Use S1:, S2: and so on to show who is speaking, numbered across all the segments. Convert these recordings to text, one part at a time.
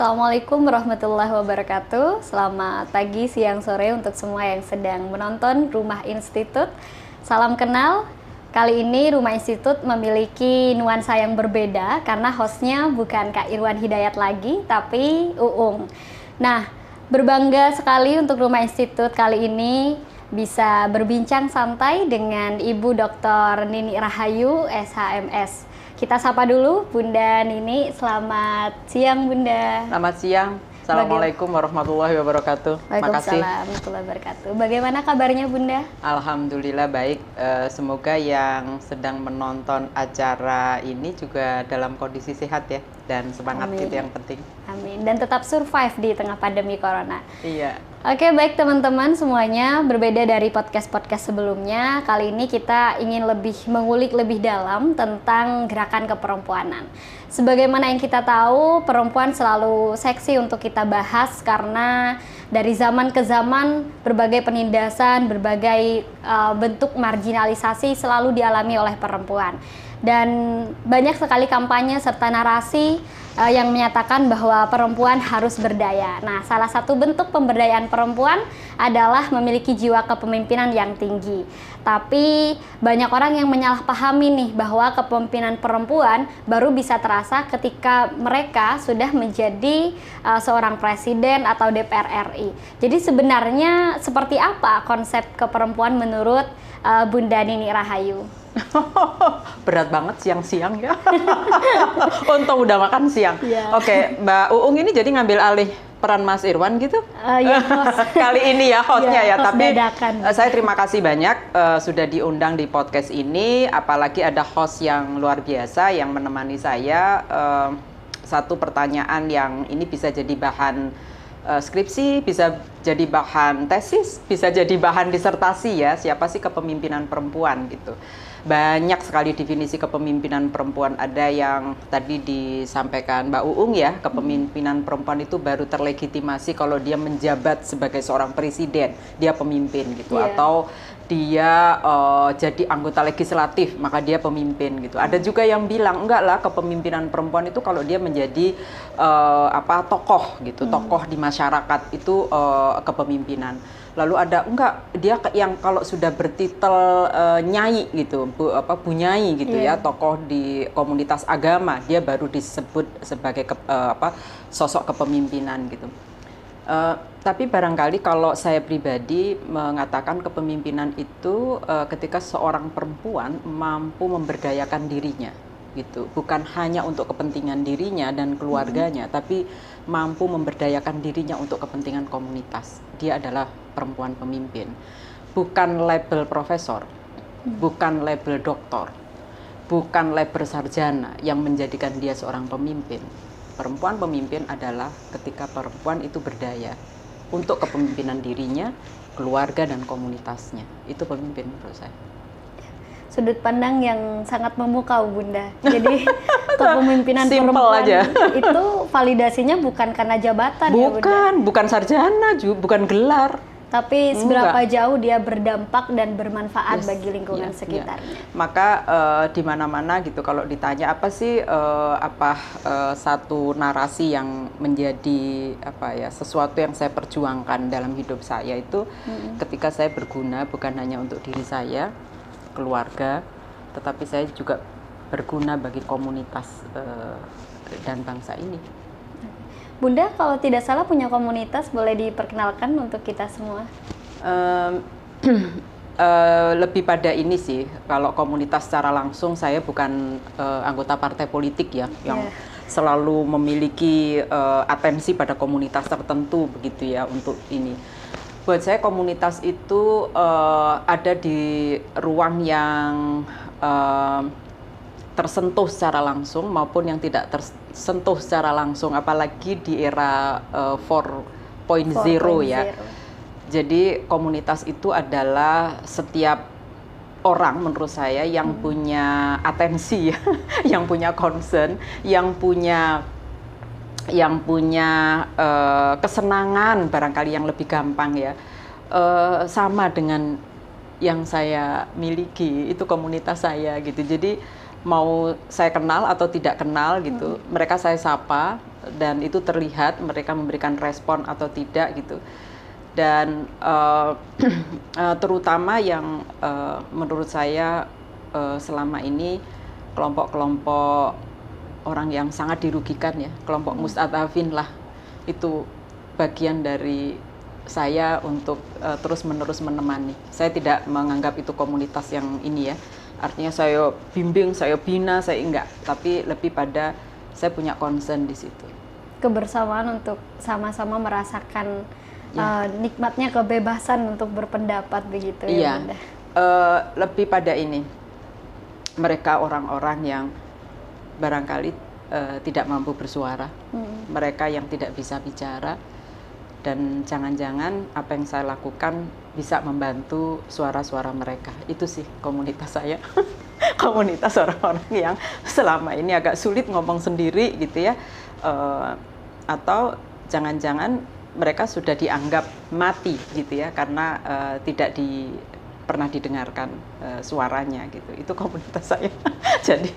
S1: Assalamualaikum warahmatullahi wabarakatuh. Selamat pagi, siang, sore untuk semua yang sedang menonton Rumah Institut. Salam kenal. Kali ini Rumah Institut memiliki nuansa yang berbeda karena hostnya bukan Kak Irwan Hidayat lagi, tapi Uung. Nah, berbangga sekali untuk Rumah Institut kali ini bisa berbincang santai dengan Ibu Dr. Nini Rahayu, SHMS. Kita sapa dulu Bunda Nini. Selamat siang Bunda.
S2: Selamat siang. Assalamualaikum warahmatullahi wabarakatuh.
S1: Waalaikumsalam warahmatullahi wabarakatuh. Bagaimana kabarnya Bunda?
S2: Alhamdulillah baik. Semoga yang sedang menonton acara ini juga dalam kondisi sehat ya dan semangat.
S1: Amin.
S2: Itu yang penting.
S1: Amin. Dan tetap survive di tengah pandemi corona.
S2: Iya.
S1: Oke, baik teman-teman semuanya, berbeda dari podcast-podcast sebelumnya, kali ini kita ingin lebih mengulik lebih dalam tentang gerakan keperempuanan. Sebagaimana yang kita tahu, perempuan selalu seksi untuk kita bahas karena dari zaman ke zaman berbagai penindasan, berbagai bentuk marginalisasi selalu dialami oleh perempuan. Dan banyak sekali kampanye serta narasi yang menyatakan bahwa perempuan harus berdaya. Nah, salah satu bentuk pemberdayaan perempuan adalah memiliki jiwa kepemimpinan yang tinggi. Tapi banyak orang yang menyalahpahami nih bahwa kepemimpinan perempuan baru bisa terasa ketika mereka sudah menjadi seorang presiden atau DPR RI. Jadi sebenarnya seperti apa konsep keperempuan menurut Bunda Nini Rahayu?
S2: Berat banget siang-siang ya. Untung udah makan siang.
S1: Yeah.
S2: Oke, Mbak Uung ini jadi ngambil alih peran Mas Irwan gitu?
S1: Ya,
S2: Kali ini ya hostnya ya.
S1: Host
S2: Tapi
S1: dadakan.
S2: Saya terima kasih banyak sudah diundang di podcast ini. Apalagi ada host yang luar biasa yang menemani saya. Satu pertanyaan yang ini bisa jadi bahan skripsi, bisa jadi bahan tesis, bisa jadi bahan disertasi ya. Siapa sih kepemimpinan perempuan gitu? Banyak sekali definisi kepemimpinan perempuan. Ada yang tadi disampaikan Mbak Uung ya, kepemimpinan perempuan itu baru terlegitimasi kalau dia menjabat sebagai seorang presiden, dia pemimpin gitu.
S1: Yeah.
S2: Atau dia jadi anggota legislatif, maka dia pemimpin gitu. Ada juga yang bilang enggak lah, kepemimpinan perempuan itu kalau dia menjadi tokoh gitu, tokoh di masyarakat itu kepemimpinan. Lalu ada enggak, dia yang kalau sudah bertitel nyai gitu, Bu Nyai gitu ya, tokoh di komunitas agama, dia baru disebut sebagai sosok kepemimpinan gitu. Tapi barangkali kalau saya pribadi mengatakan kepemimpinan itu ketika seorang perempuan mampu memberdayakan dirinya gitu, bukan hanya untuk kepentingan dirinya dan keluarganya, tapi mampu memberdayakan dirinya untuk kepentingan komunitas. Dia adalah perempuan pemimpin, bukan label profesor, bukan label doktor, bukan label sarjana yang menjadikan dia seorang pemimpin. Perempuan pemimpin adalah ketika perempuan itu berdaya untuk kepemimpinan dirinya, keluarga dan komunitasnya. Itu pemimpin menurut saya.
S1: Sudut pandang yang sangat memukau Bunda. Jadi kepemimpinan perempuan
S2: aja.
S1: itu validasinya bukan karena jabatan
S2: bukan,
S1: ya Bunda?
S2: Bukan sarjana, bukan gelar.
S1: Tapi seberapa jauh dia berdampak dan bermanfaat bagi lingkungan
S2: yes,
S1: sekitarnya.
S2: Maka di mana-mana gitu kalau ditanya apa sih satu narasi yang menjadi sesuatu yang saya perjuangkan dalam hidup saya itu ketika saya berguna bukan hanya untuk diri saya, keluarga, tetapi saya juga berguna bagi komunitas dan bangsa ini.
S1: Bunda, kalau tidak salah punya komunitas, boleh diperkenalkan untuk kita semua?
S2: Lebih pada ini sih, kalau komunitas secara langsung saya bukan anggota partai politik ya, yang selalu memiliki atensi pada komunitas tertentu begitu ya untuk ini. Buat saya komunitas itu ada di ruang yang tersentuh secara langsung maupun yang tidak tersentuh secara langsung, apalagi di era 4.0 ya. Jadi komunitas itu adalah setiap orang menurut saya yang punya atensi, yang punya concern, yang punya kesenangan barangkali yang lebih gampang ya, sama dengan yang saya miliki, itu komunitas saya gitu. Jadi mau saya kenal atau tidak kenal gitu, mereka saya sapa dan itu terlihat mereka memberikan respon atau tidak gitu. Dan terutama yang menurut saya selama ini kelompok-kelompok orang yang sangat dirugikan ya, kelompok mustadafin lah, itu bagian dari saya untuk terus-menerus menemani. Saya tidak menganggap itu komunitas yang ini ya, artinya saya bimbing, saya bina, saya enggak, tapi lebih pada saya punya concern di situ.
S1: Kebersamaan untuk sama-sama merasakan nikmatnya kebebasan untuk berpendapat begitu ya Bunda.
S2: Lebih pada ini, mereka orang-orang yang barangkali tidak mampu bersuara, mereka yang tidak bisa bicara, dan jangan-jangan apa yang saya lakukan bisa membantu suara-suara mereka. Itu sih komunitas saya. Komunitas orang-orang yang selama ini agak sulit ngomong sendiri gitu ya, atau jangan-jangan mereka sudah dianggap mati gitu ya, karena tidak pernah didengarkan suaranya gitu. Itu komunitas saya. Jadi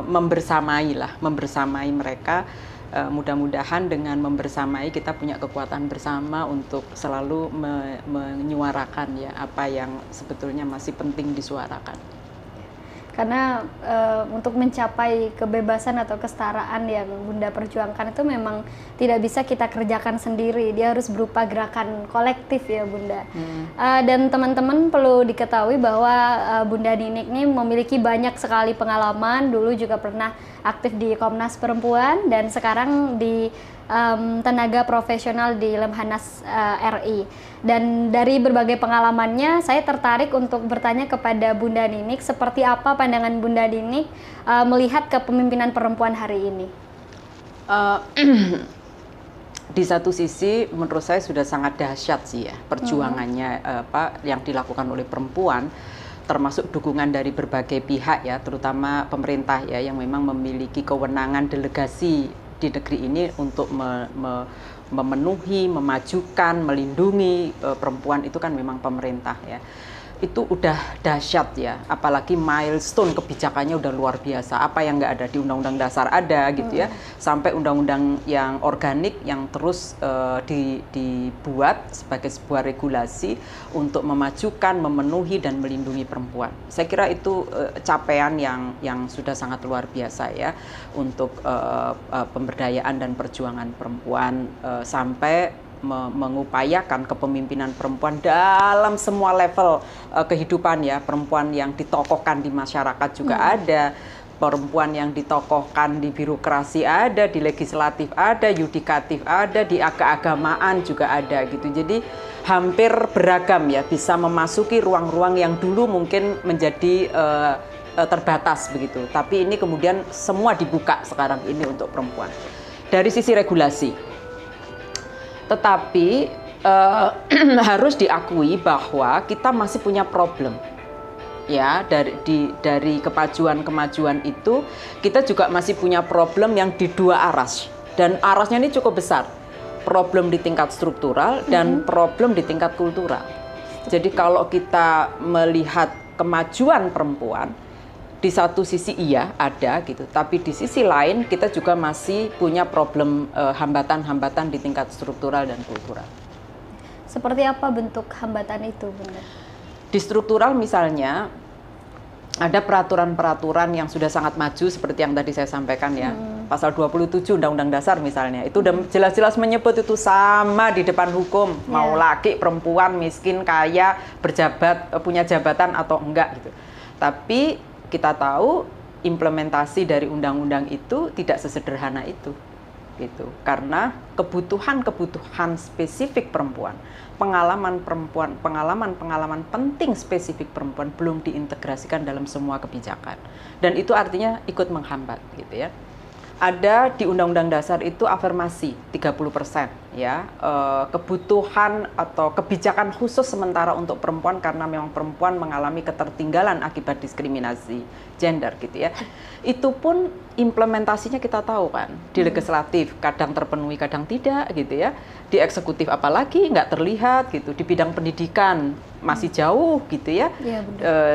S2: membersamai mereka. Mudah-mudahan dengan membersamai kita punya kekuatan bersama untuk selalu menyuarakan ya apa yang sebetulnya masih penting disuarakan.
S1: Karena untuk mencapai kebebasan atau kesetaraan yang Bunda perjuangkan itu memang tidak bisa kita kerjakan sendiri, dia harus berupa gerakan kolektif ya Bunda. Dan teman-teman perlu diketahui bahwa Bunda Ninik ini memiliki banyak sekali pengalaman, dulu juga pernah aktif di Komnas Perempuan dan sekarang di tenaga profesional di Lemhanas RI. Dan dari berbagai pengalamannya, saya tertarik untuk bertanya kepada Bunda Ninik, seperti apa pandangan Bunda Ninik melihat kepemimpinan perempuan hari ini?
S2: Di satu sisi, menurut saya sudah sangat dahsyat sih ya perjuangannya yang dilakukan oleh perempuan, termasuk dukungan dari berbagai pihak ya, terutama pemerintah ya yang memang memiliki kewenangan delegasi di negeri ini untuk memenuhi, memajukan, melindungi perempuan. Itu kan memang pemerintah ya. Itu udah dahsyat ya, apalagi milestone kebijakannya udah luar biasa. Apa yang nggak ada di Undang-Undang Dasar ada gitu ya, sampai undang-undang yang organik yang terus dibuat sebagai sebuah regulasi untuk memajukan, memenuhi dan melindungi perempuan. Saya kira itu capaian yang sudah sangat luar biasa ya untuk pemberdayaan dan perjuangan perempuan, sampai mengupayakan kepemimpinan perempuan dalam semua level kehidupan ya. Perempuan yang ditokohkan di masyarakat juga ada, perempuan yang ditokohkan di birokrasi ada, di legislatif ada, yudikatif ada, di keagamaan juga ada gitu. Jadi hampir beragam ya, bisa memasuki ruang-ruang yang dulu mungkin menjadi terbatas begitu. Tapi ini kemudian semua dibuka sekarang ini untuk perempuan. Dari sisi regulasi, tetapi harus diakui bahwa kita masih punya problem ya. Dari kemajuan itu kita juga masih punya problem yang di dua aras, dan arasnya ini cukup besar, problem di tingkat struktural dan problem di tingkat kultural. Jadi kalau kita melihat kemajuan perempuan, di satu sisi iya ada gitu, tapi di sisi lain kita juga masih punya problem hambatan-hambatan di tingkat struktural dan kultural.
S1: Seperti apa bentuk hambatan itu, Bunda?
S2: Di struktural misalnya ada peraturan-peraturan yang sudah sangat maju seperti yang tadi saya sampaikan ya. Pasal 27 Undang-Undang Dasar misalnya, itu udah jelas-jelas menyebut itu sama di depan hukum, mau laki, perempuan, miskin, kaya, berjabat, punya jabatan atau enggak gitu. Tapi kita tahu implementasi dari undang-undang itu tidak sesederhana itu gitu. Karena kebutuhan spesifik perempuan, pengalaman penting spesifik perempuan belum diintegrasikan dalam semua kebijakan. Dan itu artinya ikut menghambat gitu ya. Ada di Undang-Undang Dasar itu afirmasi 30% ya, kebutuhan atau kebijakan khusus sementara untuk perempuan karena memang perempuan mengalami ketertinggalan akibat diskriminasi gender gitu ya. Itu pun implementasinya kita tahu kan, di legislatif kadang terpenuhi kadang tidak gitu ya, di eksekutif apalagi nggak terlihat gitu, di bidang pendidikan masih jauh gitu ya.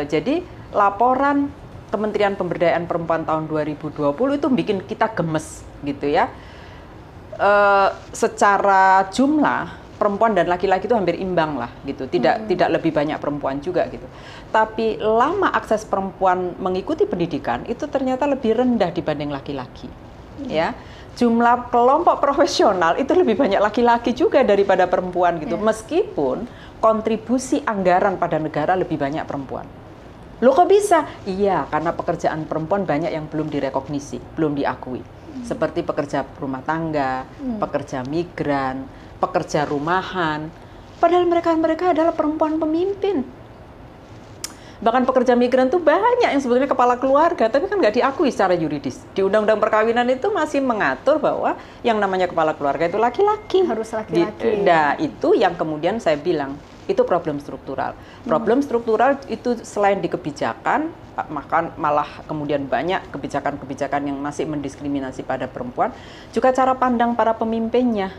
S2: Jadi laporan Kementerian Pemberdayaan Perempuan tahun 2020 itu bikin kita gemes gitu ya. Secara jumlah perempuan dan laki-laki itu hampir imbang lah gitu, tidak lebih banyak perempuan juga gitu. Tapi lama akses perempuan mengikuti pendidikan itu ternyata lebih rendah dibanding laki-laki. Ya, jumlah kelompok profesional itu lebih banyak laki-laki juga daripada perempuan gitu. Meskipun kontribusi anggaran pada negara lebih banyak perempuan. Loh kok bisa? Iya, karena pekerjaan perempuan banyak yang belum direkognisi, belum diakui. Seperti pekerja rumah tangga, pekerja migran, pekerja rumahan. Padahal mereka adalah perempuan pemimpin. Bahkan pekerja migran tuh banyak yang sebetulnya kepala keluarga, tapi kan nggak diakui secara yuridis. Di Undang-Undang Perkawinan itu masih mengatur bahwa yang namanya kepala keluarga itu laki-laki.
S1: Harus laki-laki.
S2: Nah, itu yang kemudian saya bilang, itu problem struktural. Problem struktural itu selain di kebijakan, maka malah kemudian banyak kebijakan-kebijakan yang masih mendiskriminasi pada perempuan, juga cara pandang para pemimpinnya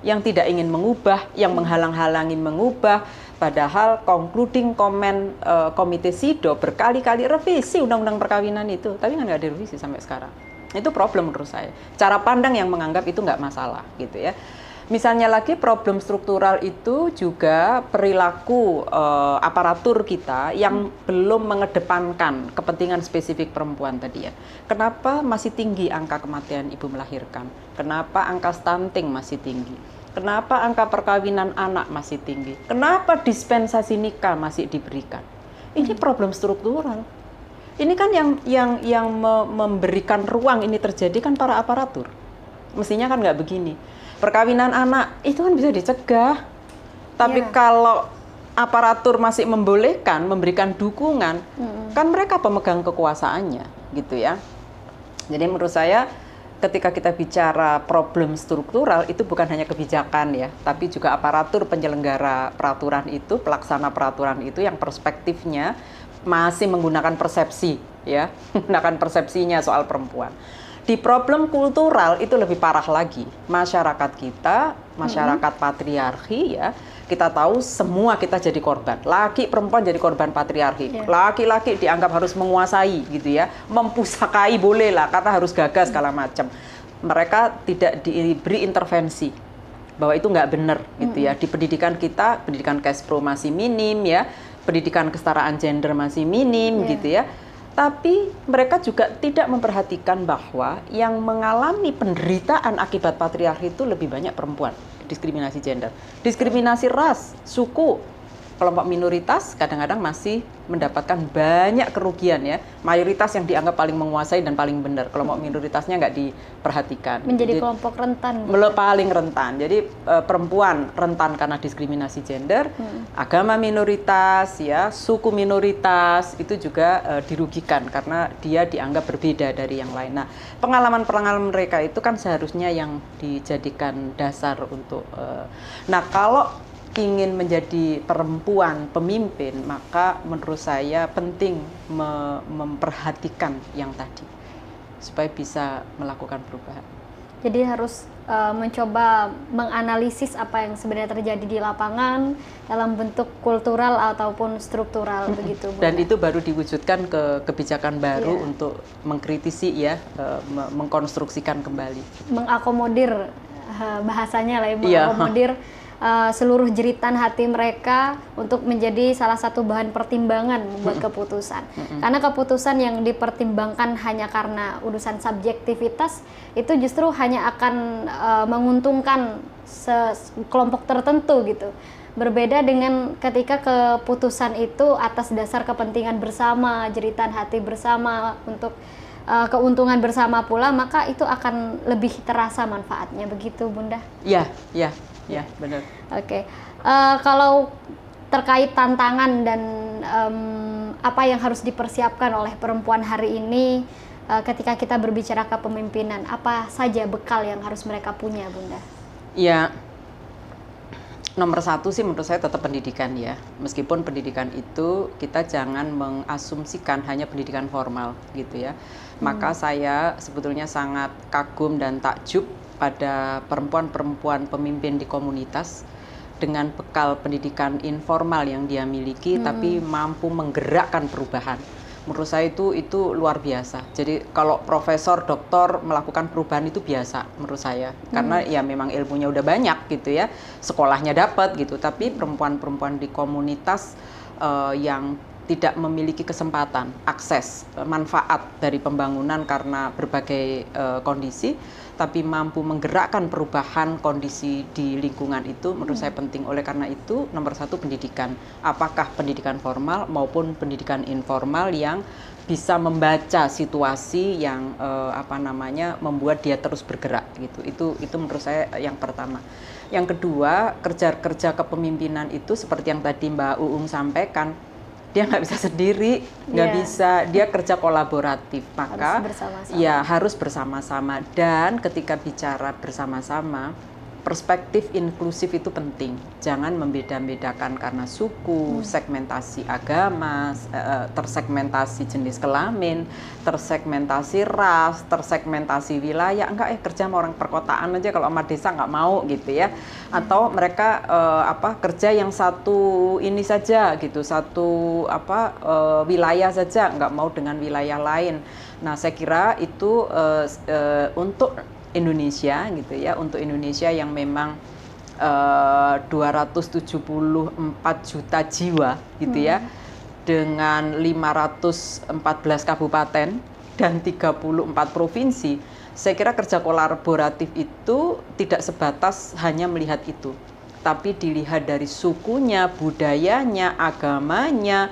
S2: yang tidak ingin mengubah, yang menghalang-halangi mengubah, padahal concluding comment Komite SIDO berkali-kali revisi Undang-Undang Perkawinan itu, tapi kan nggak direvisi sampai sekarang. Itu problem menurut saya. Cara pandang yang menganggap itu nggak masalah, gitu ya. Misalnya lagi problem struktural itu juga perilaku aparatur kita yang belum mengedepankan kepentingan spesifik perempuan tadi ya. Kenapa masih tinggi angka kematian ibu melahirkan? Kenapa angka stunting masih tinggi? Kenapa angka perkawinan anak masih tinggi? Kenapa dispensasi nikah masih diberikan? Ini problem struktural. Ini kan yang memberikan ruang ini terjadi kan para aparatur. Mestinya kan nggak begini. Perkawinan anak itu kan bisa dicegah, tapi kalau aparatur masih membolehkan, memberikan dukungan, kan mereka pemegang kekuasaannya, gitu ya. Jadi menurut saya, ketika kita bicara problem struktural, itu bukan hanya kebijakan ya, tapi juga aparatur penyelenggara peraturan itu, pelaksana peraturan itu yang perspektifnya masih menggunakan persepsi, ya, menggunakan persepsinya soal perempuan. Di problem kultural itu lebih parah lagi. Masyarakat kita, masyarakat patriarki ya, kita tahu semua kita jadi korban. Laki perempuan jadi korban patriarki. Laki-laki dianggap harus menguasai gitu ya. Mempusakai boleh lah, kata harus gagas segala macam. Mereka tidak diberi intervensi bahwa itu nggak benar gitu ya. Di pendidikan kita, pendidikan Kespro masih minim ya. Pendidikan kesetaraan gender masih minim gitu ya. Tapi mereka juga tidak memperhatikan bahwa yang mengalami penderitaan akibat patriarki itu lebih banyak perempuan. Diskriminasi gender, diskriminasi ras, suku, kelompok minoritas kadang-kadang masih mendapatkan banyak kerugian ya. Mayoritas yang dianggap paling menguasai dan paling benar, kelompok minoritasnya nggak diperhatikan.
S1: Menjadi kelompok rentan.
S2: Paling rentan. Jadi perempuan rentan karena diskriminasi gender, agama minoritas ya, suku minoritas itu juga dirugikan karena dia dianggap berbeda dari yang lain. Nah, pengalaman-pengalaman mereka itu kan seharusnya yang dijadikan dasar untuk. Nah, kalau ingin menjadi perempuan pemimpin, maka menurut saya penting memperhatikan yang tadi supaya bisa melakukan perubahan.
S1: Jadi harus mencoba menganalisis apa yang sebenarnya terjadi di lapangan dalam bentuk kultural ataupun struktural begitu.
S2: Dan itu baru diwujudkan ke kebijakan baru untuk mengkritisi ya, mengkonstruksikan kembali.
S1: Mengakomodir bahasanya lah ya, mengakomodir seluruh jeritan hati mereka untuk menjadi salah satu bahan pertimbangan membuat keputusan. Karena keputusan yang dipertimbangkan hanya karena urusan subjektivitas itu justru hanya akan menguntungkan kelompok tertentu gitu. Berbeda dengan ketika keputusan itu atas dasar kepentingan bersama, jeritan hati bersama untuk keuntungan bersama pula, maka itu akan lebih terasa manfaatnya, begitu Bunda? Ya, benar. Oke. Kalau terkait tantangan dan apa yang harus dipersiapkan oleh perempuan hari ini ketika kita berbicara kepemimpinan, apa saja bekal yang harus mereka punya, Bunda?
S2: Ya, nomor satu sih menurut saya tetap pendidikan ya. Meskipun pendidikan itu kita jangan mengasumsikan hanya pendidikan formal gitu ya. Maka saya sebetulnya sangat kagum dan takjub pada perempuan-perempuan pemimpin di komunitas dengan bekal pendidikan informal yang dia miliki, tapi mampu menggerakkan perubahan. Menurut saya itu luar biasa. Jadi kalau profesor, doktor melakukan perubahan itu biasa menurut saya. Karena ya memang ilmunya udah banyak gitu ya, sekolahnya dapat gitu. Tapi perempuan-perempuan di komunitas yang tidak memiliki kesempatan, akses, manfaat dari pembangunan karena berbagai kondisi, tapi mampu menggerakkan perubahan kondisi di lingkungan itu menurut saya penting. Oleh karena itu nomor satu pendidikan, apakah pendidikan formal maupun pendidikan informal yang bisa membaca situasi yang membuat dia terus bergerak gitu. Itu menurut saya yang pertama. Yang kedua, kerja kepemimpinan itu seperti yang tadi Mbak Uung sampaikan, dia nggak bisa sendiri, nggak bisa, dia kerja kolaboratif, maka harus bersama-sama. Dan ketika bicara bersama-sama, perspektif inklusif itu penting. Jangan membeda-bedakan karena suku, segmentasi agama, tersegmentasi jenis kelamin, tersegmentasi ras, tersegmentasi wilayah. Enggak, kerja sama orang perkotaan aja, kalau sama desa nggak mau gitu ya. Atau mereka kerja yang satu ini saja gitu, satu wilayah saja, nggak mau dengan wilayah lain. Nah, saya kira itu untuk Indonesia gitu ya, untuk Indonesia yang memang 274 juta jiwa gitu ya, dengan 514 kabupaten dan 34 provinsi. Saya kira kerja kolaboratif itu tidak sebatas hanya melihat itu, tapi dilihat dari sukunya, budayanya, agamanya,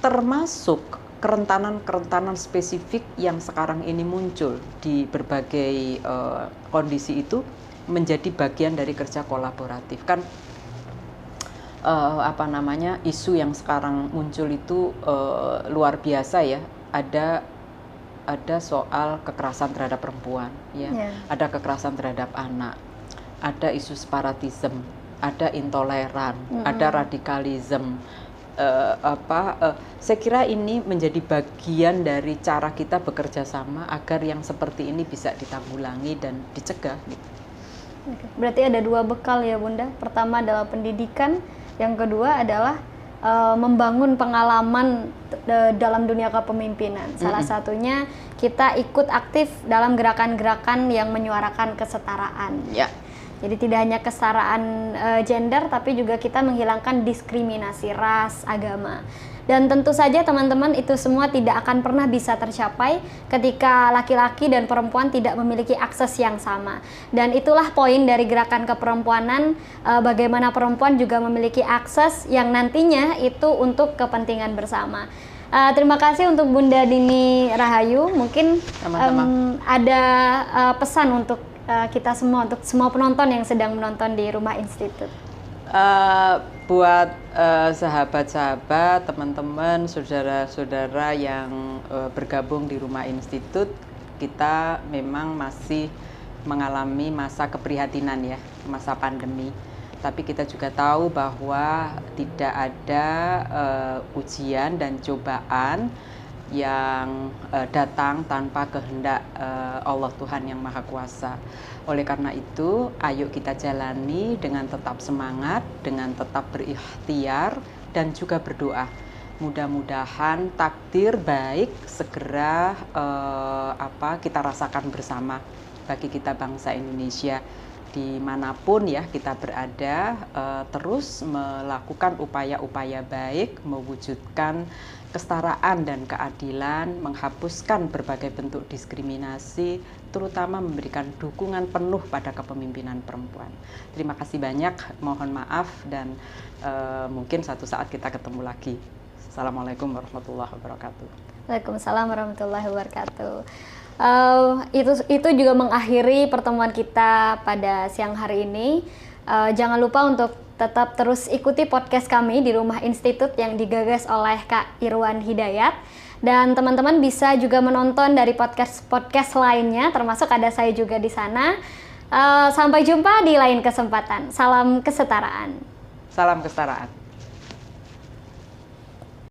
S2: termasuk kerentanan spesifik yang sekarang ini muncul di berbagai kondisi itu menjadi bagian dari kerja kolaboratif. Kan isu yang sekarang muncul itu luar biasa ya. Ada soal kekerasan terhadap perempuan ya. Ada kekerasan terhadap anak. Ada isu separatisme, ada intoleran, ada radikalisme. Saya kira ini menjadi bagian dari cara kita bekerja sama agar yang seperti ini bisa ditanggulangi dan dicegah gitu.
S1: Berarti ada dua bekal ya Bunda. Pertama adalah pendidikan, yang kedua adalah membangun pengalaman dalam dunia kepemimpinan. Salah satunya kita ikut aktif dalam gerakan-gerakan yang menyuarakan kesetaraan. Jadi tidak hanya kesetaraan gender, tapi juga kita menghilangkan diskriminasi ras, agama. Dan tentu saja teman-teman, itu semua tidak akan pernah bisa tercapai ketika laki-laki dan perempuan tidak memiliki akses yang sama. Dan itulah poin dari gerakan keperempuanan, bagaimana perempuan juga memiliki akses yang nantinya itu untuk kepentingan bersama. Terima kasih untuk Bunda Dini Rahayu. Mungkin ada pesan untuk kita semua, untuk semua penonton yang sedang menonton di Rumah Institut.
S2: Buat sahabat-sahabat, teman-teman, saudara-saudara yang bergabung di Rumah Institut, kita memang masih mengalami masa keprihatinan ya, masa pandemi. Tapi kita juga tahu bahwa tidak ada ujian dan cobaan yang datang tanpa kehendak Allah Tuhan yang Maha Kuasa. Oleh karena itu, ayo kita jalani dengan tetap semangat, dengan tetap berikhtiar dan juga berdoa. Mudah-mudahan takdir baik segera kita rasakan bersama bagi kita bangsa Indonesia. Dimanapun ya kita berada, terus melakukan upaya-upaya baik, mewujudkan kesetaraan dan keadilan, menghapuskan berbagai bentuk diskriminasi, terutama memberikan dukungan penuh pada kepemimpinan perempuan. Terima kasih banyak, mohon maaf, dan mungkin satu saat kita ketemu lagi. Assalamualaikum warahmatullahi wabarakatuh.
S1: Waalaikumsalam warahmatullahi wabarakatuh. Itu juga mengakhiri pertemuan kita pada siang hari ini. Jangan lupa untuk tetap terus ikuti podcast kami di Rumah Institut yang digagas oleh Kak Irwan Hidayat. Dan teman-teman bisa juga menonton dari podcast lainnya, termasuk ada saya juga di sana. Sampai jumpa di lain kesempatan. Salam kesetaraan.
S2: Salam kesetaraan.